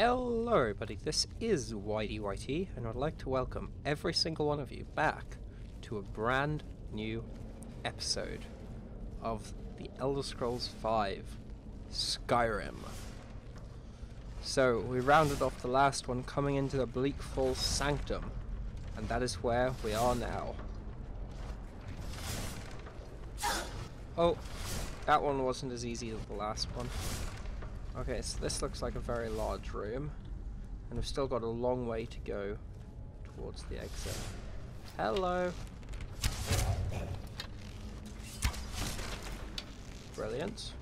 Hello everybody, this is Whitey, and I'd like to welcome every single one of you back to a brand new episode of the Elder Scrolls V Skyrim. So, we rounded off the last one coming into the Bleak Falls Sanctum, and that is where we are now. Oh, that one wasn't as easy as the last one. Okay, so this looks like a very large room, and we've still got a long way to go towards the exit. Hello! Brilliant.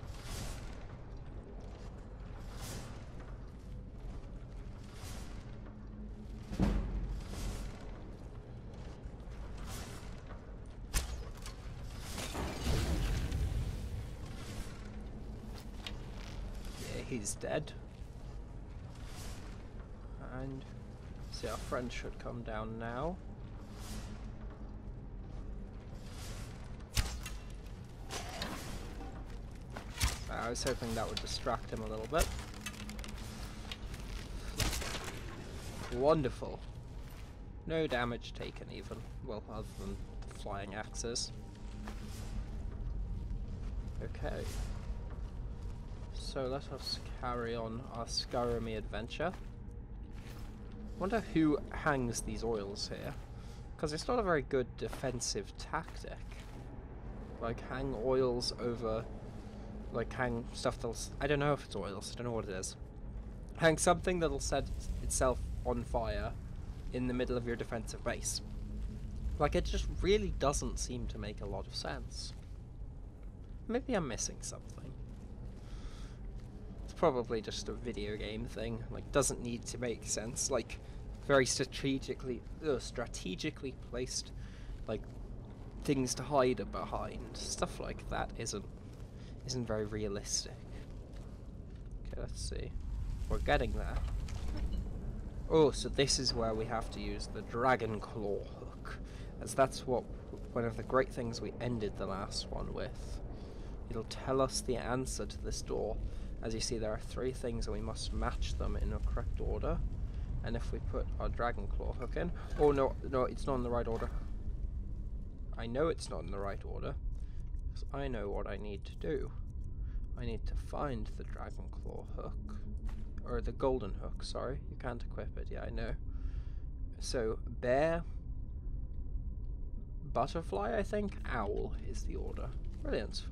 He's dead. And see, our friend should come down now. I was hoping that would distract him a little bit. Wonderful. No damage taken even. Well, other than the flying axes. Okay. So let us carry on our Skyrim adventure. Wonder who hangs these oils here, because it's not a very good defensive tactic. Like hang oils over, like hang stuff that'll, I don't know if it's oils, I don't know what it is. Hang something that'll set itself on fire in the middle of your defensive base. Like it just really doesn't seem to make a lot of sense. Maybe I'm missing something. Probably just a video game thing, like doesn't need to make sense, like very strategically placed, like things to hide behind, stuff like that isn't very realistic. Okay, let's see, we're getting there. Oh, so this is where we have to use the dragon claw hook, as that's what one of the great things we ended the last one with. It'll tell us the answer to this door. As you see, there are 3 things and we must match them in a correct order. And if we put our dragon claw hook in... Oh no, it's not in the right order. I know it's not in the right order, because I know what I need to do. I need to find the dragon claw hook. Or the golden hook, sorry. You can't equip it, yeah, I know. So, bear, butterfly, I think, owl is the order. Brilliant.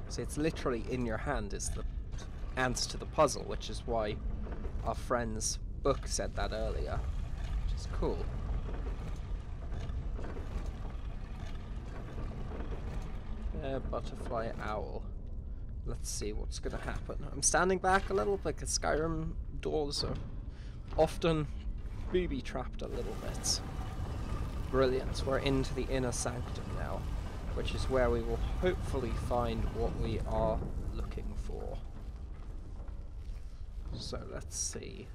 So it's literally in your hand is the answer to the puzzle, which is why our friend's book said that earlier, which is cool. Butterfly, owl. Let's see what's going to happen. I'm standing back a little because Skyrim doors are often booby-trapped a little bit. Brilliant, we're into the inner sanctum now, which is where we will hopefully find what we are looking for. So let's see.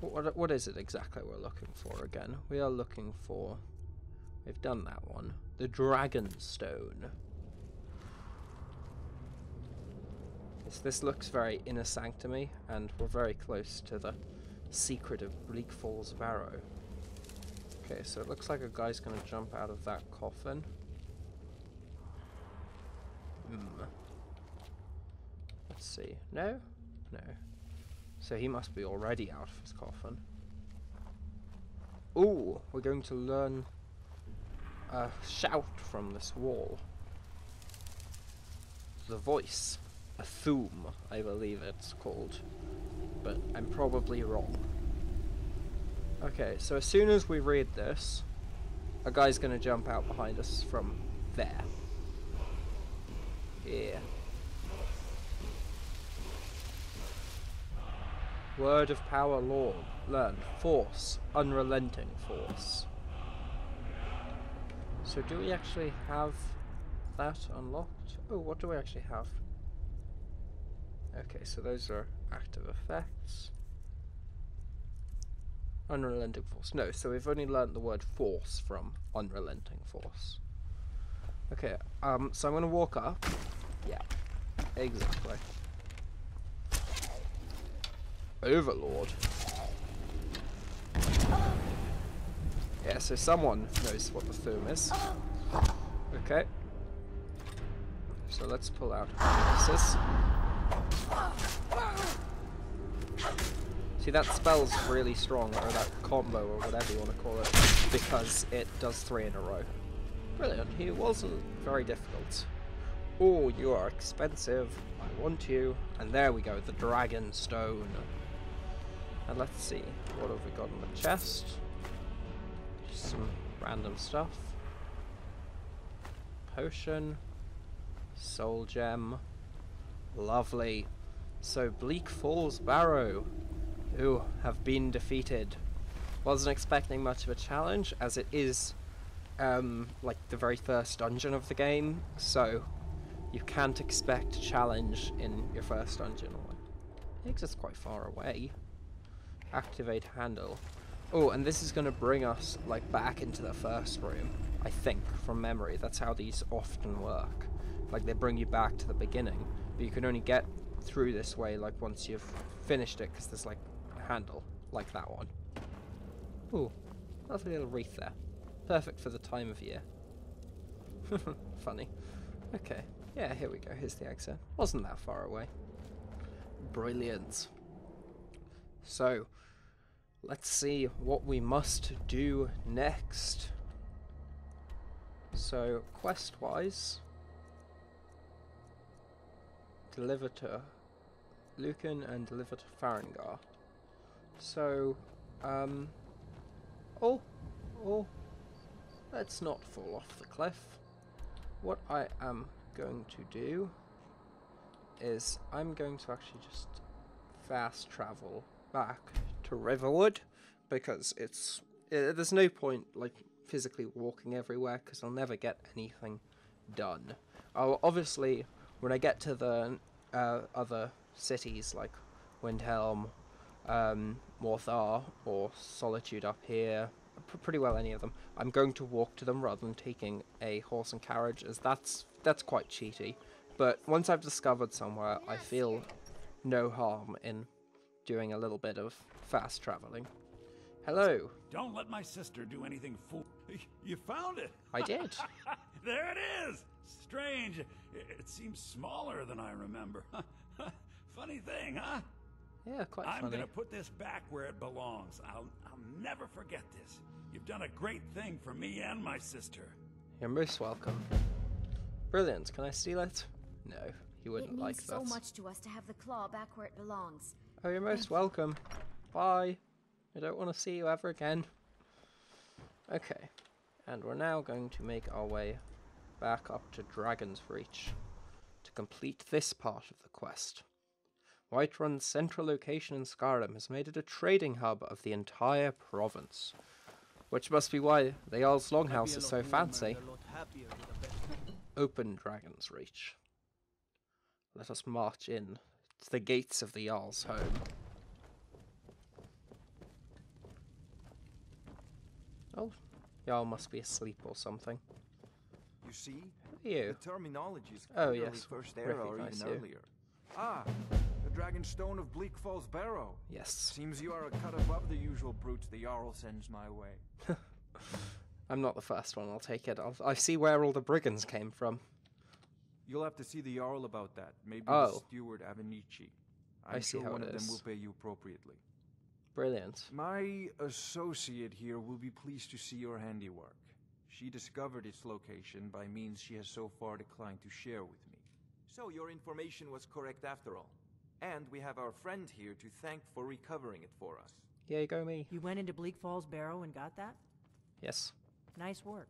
What is it exactly we're looking for again? We are looking for... We've done that one. The Dragon Stone. This looks very inner sanctumy, and we're very close to the secret of Bleak Falls Barrow. Okay, so it looks like a guy's going to jump out of that coffin. Let's see. No? No. So he must be already out of his coffin. Ooh, we're going to learn a shout from this wall. The voice. A thoom, I believe it's called. But I'm probably wrong. Okay, so as soon as we read this, a guy's gonna jump out behind us from there. Yeah. Word of power learned. Force. Unrelenting force. So do we actually have that unlocked? Oh, what do we actually have? Okay, so those are active effects. Unrelenting force. No, so we've only learnt the word force from unrelenting force. Okay, so I'm going to walk up. Yeah, exactly. Overlord. Yeah, so someone knows what the thum is. Okay. So let's pull out this. See, that spell's really strong, or that combo, or whatever you want to call it, because it does 3 in a row. Brilliant. He wasn't very difficult. Oh, you are expensive. I want you. And there we go, the Dragon Stone. And let's see, what have we got in the chest? Just some random stuff. Potion. Soul Gem. Lovely. So, Bleak Falls Barrow, who have been defeated. Wasn't expecting much of a challenge, as it is like the very first dungeon of the game, so you can't expect a challenge in your first dungeon. It takes us quite far away. Activate handle. Oh, and this is going to bring us like back into the first room, I think, from memory. That's how these often work. Like, they bring you back to the beginning, but you can only get through this way like once you've finished it, because there's like a handle like that one. Ooh, lovely little wreath there. Perfect for the time of year. Funny. Okay, yeah, here we go. Here's the exit. Wasn't that far away. Brilliant. So, let's see what we must do next. So, quest-wise, deliver to Lucan and deliver to Farengar. So, let's not fall off the cliff. What I am going to do is I'm going to actually just fast travel back to Riverwood, because there's no point like physically walking everywhere, because I'll never get anything done. Obviously, when I get to the other cities like Windhelm, Morthar, or Solitude up here, pretty well any of them, I'm going to walk to them rather than taking a horse and carriage, as that's quite cheaty. But once I've discovered somewhere, I feel no harm in doing a little bit of fast traveling. Hello. Don't let my sister do anything fool. You found it. I did. There it is. Strange. It seems smaller than I remember. Funny thing, huh? Yeah, quite funny. I'm gonna put this back where it belongs. I'll never forget this. You've done a great thing for me and my sister. You're most welcome. Brilliant. Can I steal it? No, you wouldn't like that. It means so much to us to have the claw back where it belongs. Oh, you're most welcome. Bye. I don't want to see you ever again. Okay, and we're now going to make our way back up to Dragon's Reach to complete this part of the quest. Whiterun's central location in Skyrim has made it a trading hub of the entire province, which must be why the Jarl's Longhouse is so fancy. Open Dragon's Reach. Let us march in to the gates of the Jarl's home. Oh, Jarl must be asleep or something. You see? You. The terminology is Oh, clearly yes. First Era or even Recognize you. earlier. Ah, the Dragon Stone of Bleak Falls Barrow. Yes. Seems you are a cut above the usual brutes the Jarl sends my way. I'm not the first one, I'll take it. I see where all the brigands came from. You'll have to see the Jarl about that. Maybe Oh. the steward Avenici. I see sure how one it of them is. will pay you appropriately. Brilliant. My associate here will be pleased to see your handiwork. She discovered its location by means she has so far declined to share with me. So your information was correct after all. And we have our friend here to thank for recovering it for us. Yay, go me. You went into Bleak Falls Barrow and got that? Yes. Nice work.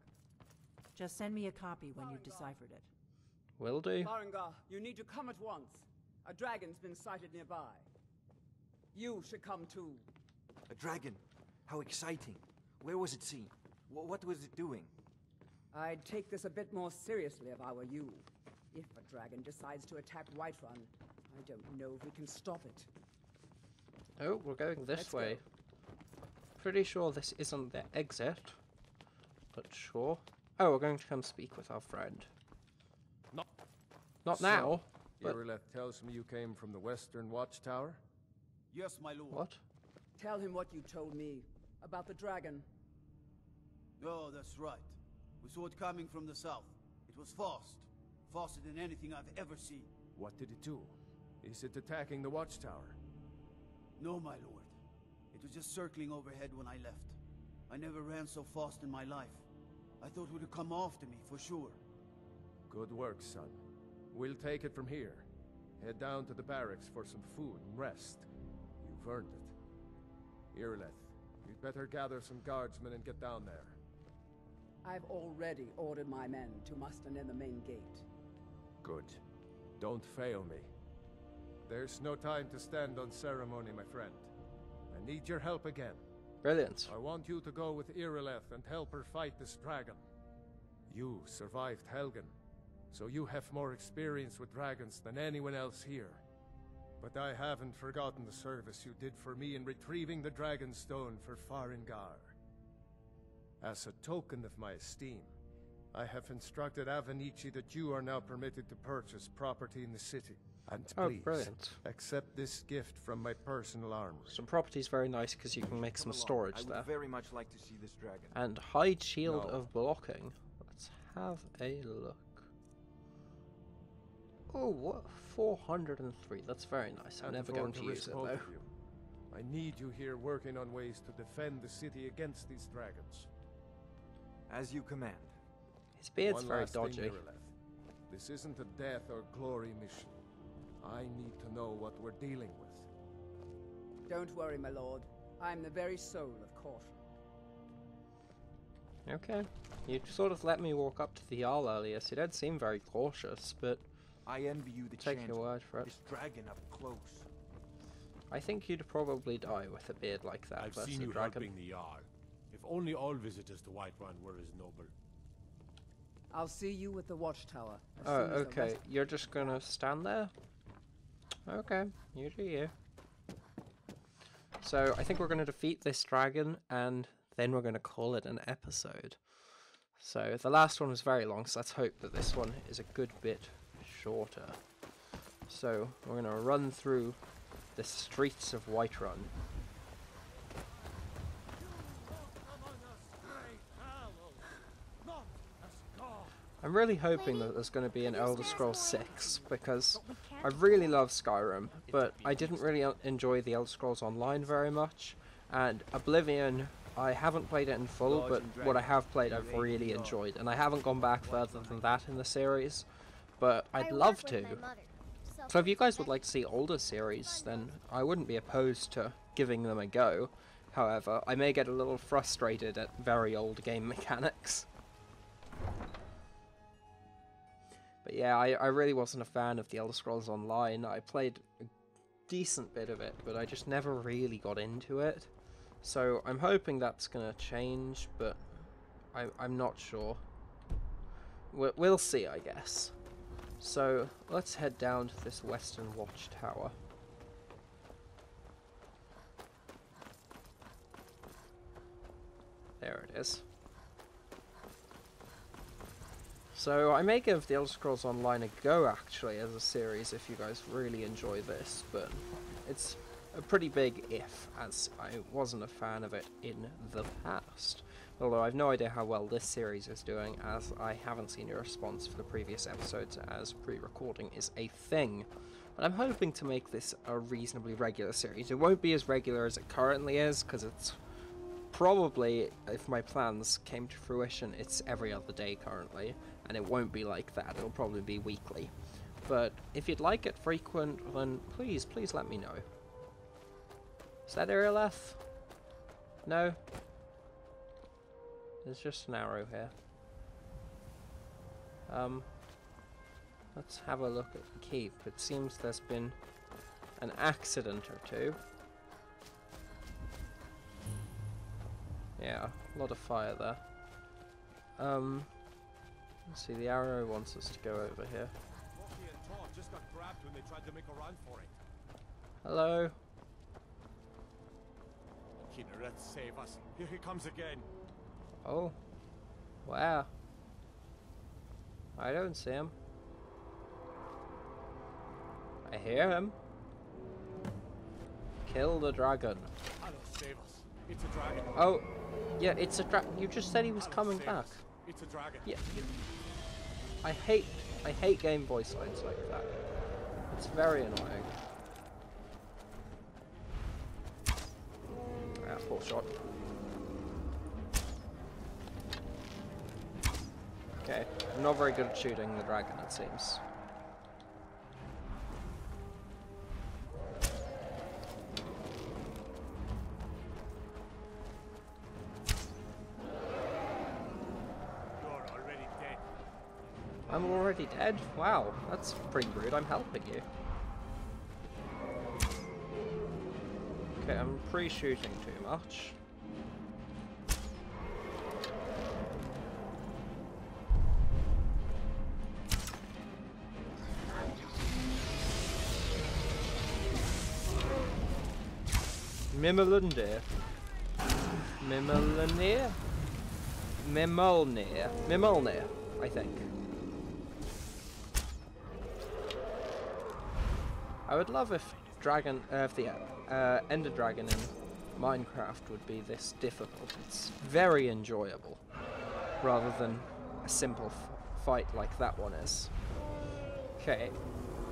Just send me a copy when you've deciphered it. Will do. Farengar, you need to come at once. A dragon's been sighted nearby. You should come too. A dragon? How exciting. Where was it seen? What was it doing? I'd take this a bit more seriously if I were you. If a dragon decides to attack Whiterun, I don't know if we can stop it. Oh, we're going this Let's way. go. Pretty sure this isn't the exit. But sure. Oh, we're going to come speak with our friend. Not So, now. But Irileth tells me you came from the Western Watchtower? Yes, my lord. What? Tell him what you told me about the dragon. Oh, that's right. We saw it coming from the south. It was fast. Faster than anything I've ever seen. What did it do? Is it attacking the Watchtower? No, my lord. It was just circling overhead when I left. I never ran so fast in my life. I thought it would come after me, for sure. Good work, son. We'll take it from here. Head down to the barracks for some food and rest. You've earned it. Irileth, you'd better gather some guardsmen and get down there. I've already ordered my men to muster near the main gate. Good. Don't fail me. There's no time to stand on ceremony, my friend. I need your help again. Brilliant. I want you to go with Irileth and help her fight this dragon. You survived Helgen, so you have more experience with dragons than anyone else here. But I haven't forgotten the service you did for me in retrieving the Dragon Stone for Farengar. As a token of my esteem, I have instructed Avenici that you are now permitted to purchase property in the city. And please, brilliant. accept this gift from my personal armory. Some property's very nice because you can make some storage I there. would very much like to see this dragon. And high shield No. of blocking. Let's have a look. Oh, what? 403. That's very nice. I'm Can't never afford going to use risk it both though. of you. I need you here working on ways to defend the city against these dragons. As you command. His beard's One very last thing, dodgy. Irileth. This isn't a death or glory mission. I need to know what we're dealing with. Don't worry, my lord. I'm the very soul of caution. Okay. You sort of let me walk up to the Jarl earlier, so you don't seem very cautious, but I envy you the take chance your word for it. this dragon up close. I think you'd probably die with a beard like that I've versus seen a you dragon. helping the Jarl. If only all visitors to Whiterun were as noble. I'll see you with the Watchtower. as Oh, soon as the okay. rest- You're just gonna stand there? Okay, you do you. So, I think we're gonna defeat this dragon, and then we're gonna call it an episode. So, the last one was very long, so let's hope that this one is a good bit shorter. So, we're gonna run through the streets of Whiterun. I'm really hoping that there's going to be an Elder Scrolls 6, because I really love Skyrim, but I didn't really enjoy the Elder Scrolls Online very much, and Oblivion, I haven't played it in full, but what I have played I've really enjoyed, and I haven't gone back further than that in the series, but I'd love to. So if you guys would like to see older series, then I wouldn't be opposed to giving them a go. However, I may get a little frustrated at very old game mechanics. But yeah, I really wasn't a fan of the Elder Scrolls Online. I played a decent bit of it, but I just never really got into it. So I'm hoping that's going to change, but I'm not sure. We'll see, I guess. So let's head down to this western watchtower. There it is. So I may give the Elder Scrolls Online a go actually as a series if you guys really enjoy this, but it's a pretty big if, as I wasn't a fan of it in the past. Although I've no idea how well this series is doing, as I haven't seen a response for the previous episodes, as pre-recording is a thing. But I'm hoping to make this a reasonably regular series. It won't be as regular as it currently is, because it's probably, if my plans came to fruition, it's every other day currently, and it won't be like that. It'll probably be weekly. But if you'd like it frequent, then please let me know. Is that Irileth? No? There's just an arrow here. Let's have a look at the keep. It seems there's been an accident or two. Yeah, a lot of fire there. Let's see, the arrow wants us to go over here. Buffy and Todd just got grabbed when they tried to make a run for it. Hello? Kinneret, save us. Here he comes again. Oh. Wow. I don't see him. I hear him. Kill the dragon. Hello, save us. It's a dragon. Oh, yeah, it's a dragon. You just said he was Hello, coming save back. us. It's a dragon. Yeah. I hate Game Boy signs like that. It's very annoying. Ah, poor shot. Okay, I'm not very good at shooting the dragon, it seems. I'm already dead? Wow, that's pretty rude. I'm helping you. Okay, I'm pre-shooting too much. Mimolundir. Mimolunir? Mimolnir. Mimolnir, I think. I would love if the Ender Dragon in Minecraft would be this difficult. It's very enjoyable, rather than a simple fight like that one is. Okay,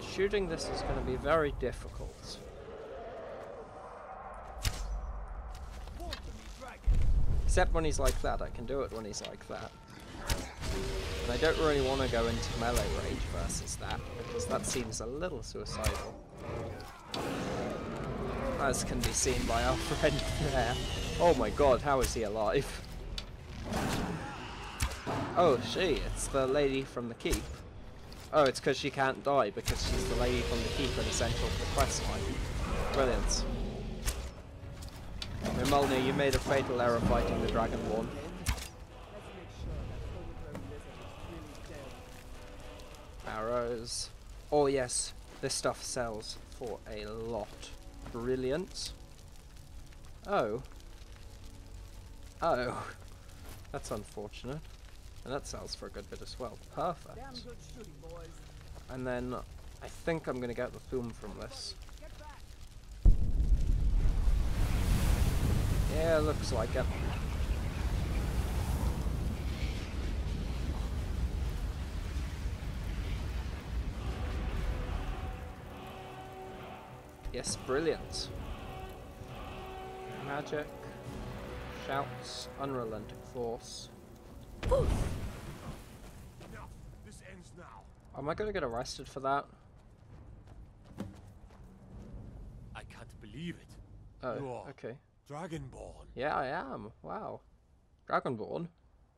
shooting this is going to be very difficult. Except when he's like that, I can do it when he's like that. And I don't really want to go into melee rage versus that, because that seems a little suicidal. As can be seen by our friend there. Oh my god, how is he alive? Oh, it's the lady from the keep. Oh, it's because she can't die, because she's the lady from the keep and essential to the questline. Brilliant. Mimolnir, you made a fatal error fighting the Dragonborn. Arrows. Oh yes, this stuff sells for a lot. Brilliant. Oh. Oh. That's unfortunate. And that sells for a good bit as well. Perfect. And then I think I'm gonna get the Thum from this. Yeah, looks like it. Yes, brilliant. Magic, shouts, unrelenting force. Enough. This ends now. Am I gonna get arrested for that? I can't believe it. Oh, You are okay. Dragonborn. Yeah, I am. Wow. Dragonborn?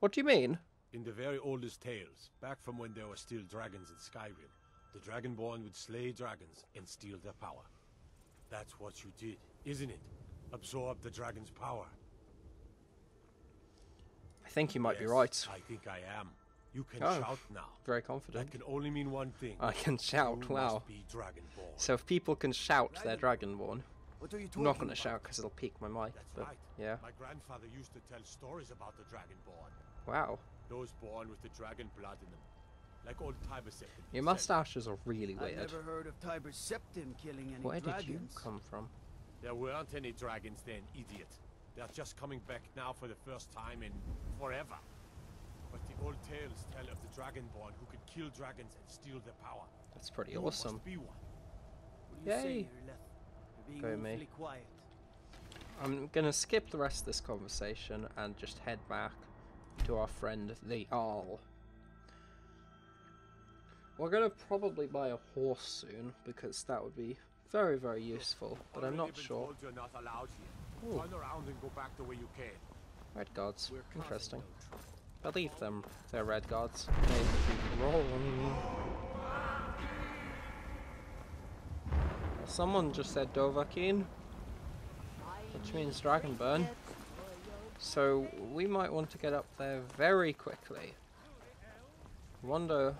What do you mean? In the very oldest tales, back from when there were still dragons in Skyrim, the Dragonborn would slay dragons and steal their power. That's what you did, isn't it? Absorb the dragon's power. I think you might be Yes, right. I think I am. You can Oh, shout now. Very confident. That can only mean one thing. I can shout, You wow. must be Dragonborn. So if people can shout, they're Dragonborn. What are you I'm talking not going to about? shout because it'll pique my mic, That's but right. yeah. My grandfather used to tell stories about the Dragonborn. Wow. Those born with the dragon blood in them. Like old Tiber said. Your mustaches are really I've weird. never heard of Tiber Septim killing any Where dragons. did you come from? There weren't any dragons then, idiot. They're just coming back now for the first time in forever. But the old tales tell of the Dragonborn who could kill dragons and steal their power. That's pretty You awesome. must be one. What do you say, Yay. You're Go being me. awfully quiet. I'm going to skip the rest of this conversation and just head back to our friend the Arl. We're going to probably buy a horse soon, because that would be very, very useful, but I'm not sure. Told you're not allowed here. Ooh. Turn around and go back the way you came. Red guards. We're causing Interesting. no trouble. Believe them, they're red guards. They roll. Someone just said Dovahkiin, which means Dragonburn. So we might want to get up there very quickly. Wonder.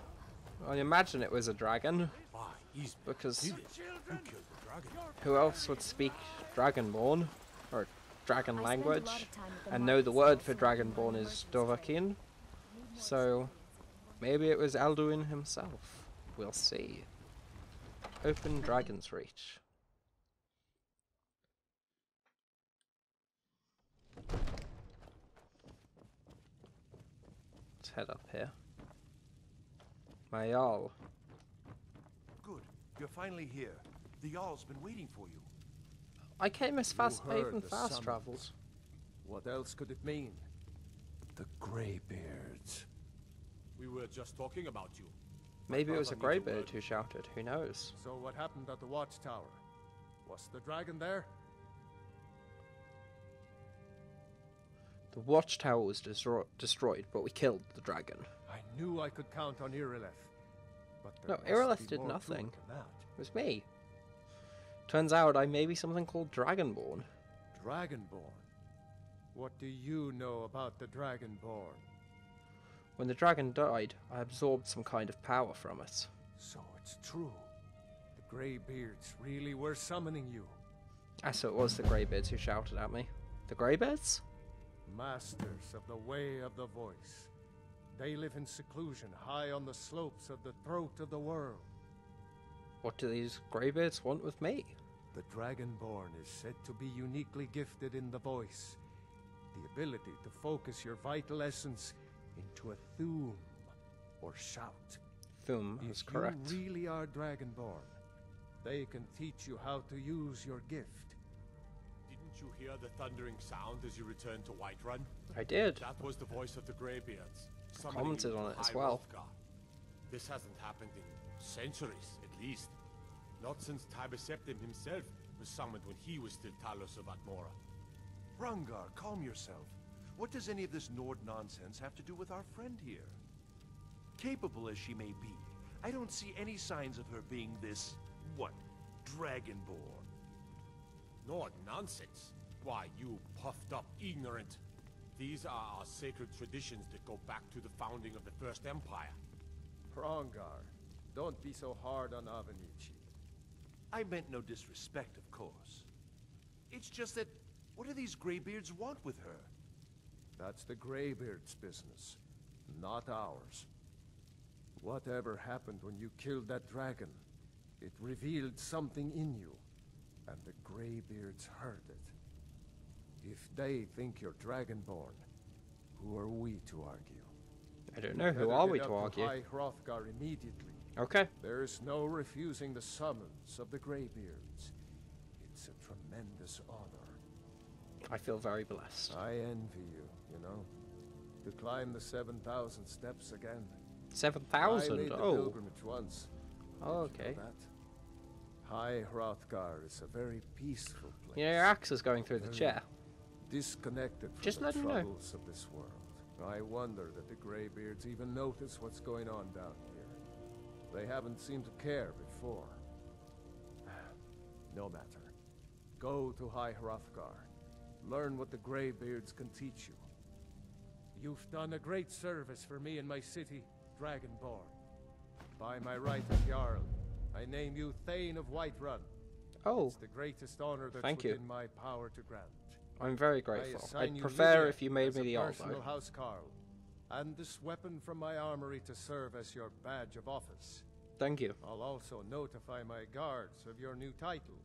I imagine it was a dragon, Why? He's because did it. Who killed the dragon? who else would speak Dragonborn or dragon I spend a language lot of time at the and know the markets word for outside Dragonborn the is merchant's Dovahkiin? So maybe it was Alduin himself. We'll see. Open Dragon's Reach. head up here. My Jarl. Good. You're finally here. The Jarl's been waiting for you. I came as fast as I heard even the fast summons. travelled. What else could it mean? The Greybeards. We were just talking about you. Maybe it was a brother needs a greybeard word. who shouted, who knows? So what happened at the Watchtower? Was the dragon there? The Watchtower was destroyed, but we killed the dragon. I knew I could count on Irileth. But No, there must Irileth be did more to it nothing. than that. It was me. Turns out I may be something called Dragonborn. Dragonborn? What do you know about the Dragonborn? When the dragon died, I absorbed some kind of power from it. So it's true. The Greybeards really were summoning you. So it was the Greybeards who shouted at me. The Greybeards? Masters of the way of the voice. They live in seclusion high on the slopes of the throat of the world. What do these Greybeards want with me? The Dragonborn is said to be uniquely gifted in the voice. The ability to focus your vital essence into a thum, or shout. Thum is correct. If you really are Dragonborn, they can teach you how to use your gift. Didn't you hear the thundering sound as you returned to Whiterun? I did. That was the voice of the Greybeards. Commented on it as well. This hasn't happened in centuries, at least. Not since Tibeseptim himself was summoned when he was still Talos of Atmora. Rungar, calm yourself. What does any of this Nord nonsense have to do with our friend here? Capable as she may be, I don't see any signs of her being this, Dragonborn. Nord nonsense. Why, you puffed up ignorant. These are our sacred traditions that go back to the founding of the First Empire. Hrongar, don't be so hard on Avenici. I meant no disrespect, of course. It's just that, what do these Greybeards want with her? That's the Greybeard's business, not ours. Whatever happened when you killed that dragon, it revealed something in you, and the Greybeards heard it. If they think you're Dragonborn, who are we to argue? I don't know. Who Better are get we up to argue? High Hrothgar immediately. Okay. There's no refusing the summons of the Greybeards. It's a tremendous honor. I feel very blessed. I envy you, you know. To climb the 7,000 steps again. I 7,000? made the Oh. pilgrimage once. Oh, Did you know okay. that? High Hrothgar is a very peaceful place. You know, your axe is going through the Very chair. Disconnected from Just the let him know. troubles of this world. I wonder that the Greybeards even notice what's going on down here. They haven't seemed to care before. No matter. Go to High Hrothgar. Learn what the Greybeards can teach you. You've done a great service for me and my city, Dragonborn. By my right of Jarl, I name you Thane of Whiterun. Oh, It's the greatest honor that's Thank you. within my power to grant. I'm very I grateful. assign I'd you prefer Lydia if you made as me a the personal Aldo. housecarl, and this weapon from my armory to serve as your badge of office. Thank you. I'll also notify my guards of your new title.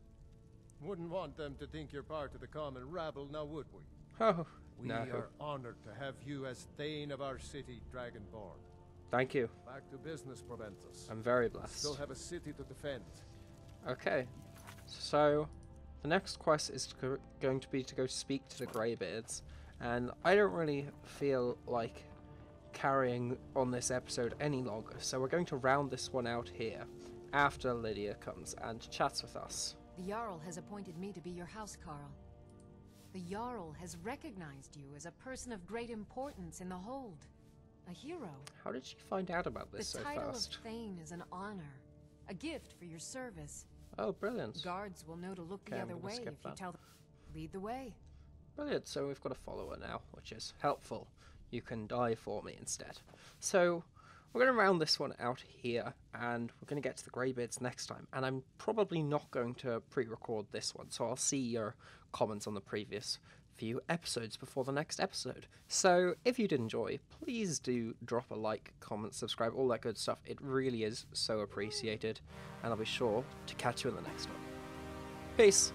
Wouldn't want them to think you're part of the common rabble, now would we? Oh, We no. are honored to have you as Thane of our city, Dragonborn. Thank you. Back to business, Proventus. I'm very Still blessed. have a city to defend. Okay. So, the next quest is going to be to go speak to the Greybeards. And I don't really feel like carrying on this episode any longer. So we're going to round this one out here after Lydia comes and chats with us. The Jarl has appointed me to be your housecarl. The Jarl has recognized you as a person of great importance in the Hold. A hero. How did she find out about this The so title fast? of Thane is an honor. A gift for your service. Oh, brilliant. Guards will know to look Okay, the I'm other gonna way if skip you that. tell them. Lead the way. Brilliant, so we've got a follower now, which is helpful. You can die for me instead. So, we're going to round this one out here, and we're going to get to the Greybeards next time. And I'm probably not going to pre-record this one, so I'll see your comments on the previous few episodes before the next episode. So, if you did enjoy, please do drop a like, comment, subscribe, all that good stuff. It really is so appreciated, and I'll be sure to catch you in the next one. Peace!